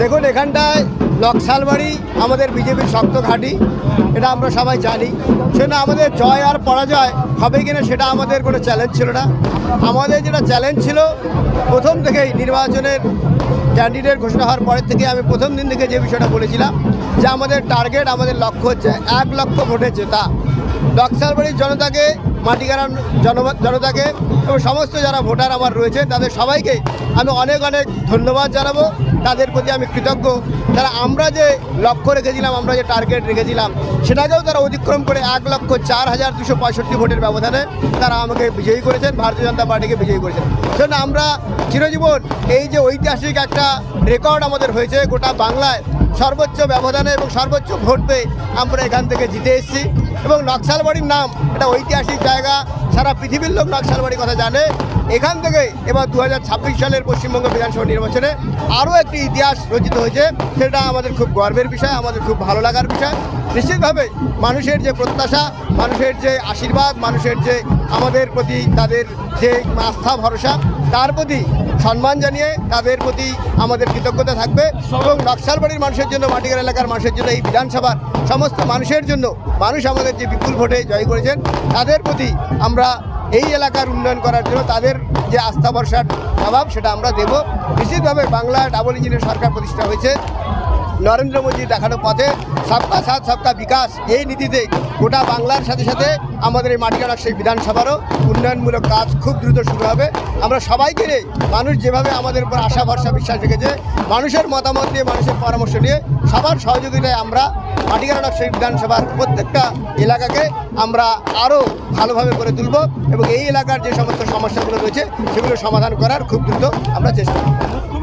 দেখুন, এখানটায় নকশালবাড়ি আমাদের বিজেপির শক্ত ঘাঁটি, এটা আমরা সবাই জানি। সেটা আমাদের জয় আর পরাজয় হবে কিনা সেটা আমাদের কোনো চ্যালেঞ্জ ছিল না। আমাদের যেটা চ্যালেঞ্জ ছিল, প্রথম থেকেই নির্বাচনের ক্যান্ডিডেট ঘোষণা হওয়ার পরের থেকে আমি প্রথম দিন থেকে যে বিষয়টা বলেছিলাম যে আমাদের টার্গেট, আমাদের লক্ষ্য হচ্ছে 1 লক্ষ ভোটে জেতা। নকশালবাড়ির জনতাকে, মাটিগাড়ার জনতাকে এবং সমস্ত যারা ভোটার আমার রয়েছে তাদের সবাইকে আমি অনেক অনেক ধন্যবাদ জানাবো। তাদের প্রতি আমি কৃতজ্ঞ। তারা আমরা যে লক্ষ্য রেখেছিলাম, আমরা যে টার্গেট রেখেছিলাম, সেটাকেও তারা অতিক্রম করে 1,04,265 ভোটের ব্যবধানে তারা আমাকে বিজয়ী করেছেন, ভারতীয় জনতা পার্টিকে বিজয়ী করেছেন। সেজন্য আমরা চিরজীবন এই যে ঐতিহাসিক একটা রেকর্ড আমাদের হয়েছে গোটা বাংলায়, সর্বোচ্চ ব্যবধানে এবং সর্বোচ্চ ভোট পেয়ে আমরা এখান থেকে জিতে এসেছি। এবং নকশালবাড়ির নাম এটা ঐতিহাসিক জায়গা, সারা পৃথিবীর লোক নকশালবাড়ির কথা জানে। এখান থেকে এবার 2026 সালের পশ্চিমবঙ্গ বিধানসভা নির্বাচনে আরও একটি ইতিহাস রচিত হয়েছে, সেটা আমাদের খুব গর্বের বিষয়, আমাদের খুব ভালো লাগার বিষয়। নিশ্চিতভাবে মানুষের যে প্রত্যাশা, মানুষের যে আশীর্বাদ, মানুষের যে আমাদের প্রতি তাদের যে আস্থা ভরসা, তার প্রতি সম্মান জানিয়ে তাদের প্রতি আমাদের কৃতজ্ঞতা থাকবে। এবং নকশালবাড়ির মানুষের জন্য, মাটিগাড়া এলাকার মানুষের জন্য, এই বিধানসভার সমস্ত মানুষের জন্য, মানুষ আমাদের যে বিপুল ভোটে জয় করেছেন তাদের প্রতি আমরা এই এলাকার উন্নয়ন করার জন্য তাদের যে আস্থা ভরসার জবাব সেটা আমরা দেব। নিশ্চিতভাবে বাংলা ডাবল ইঞ্জিনের সরকার প্রতিষ্ঠা হয়েছে নরেন্দ্র মোদীর দেখানো পথে, সবকা সাথ সবকা বিকাশ এই নীতিতে গোটা বাংলার সাথে সাথে আমাদের এই মাটিগাড়া সেই বিধানসভারও উন্নয়নমূলক কাজ খুব দ্রুত শুরু হবে। আমরা সবাইকে নিয়ে, মানুষ যেভাবে আমাদের উপর আশা ভরসা বিশ্বাস রেখেছে, মানুষের মতামত নিয়ে, মানুষের পরামর্শ নিয়ে, সবার সহযোগিতায় আমরা মাটিগাড়া সেই বিধানসভার প্রত্যেকটা এলাকাকে আমরা আরও ভালোভাবে করে তুলব এবং এই এলাকার যে সমস্ত সমস্যাগুলো রয়েছে সেগুলো সমাধান করার খুব দ্রুত আমরা চেষ্টা করব।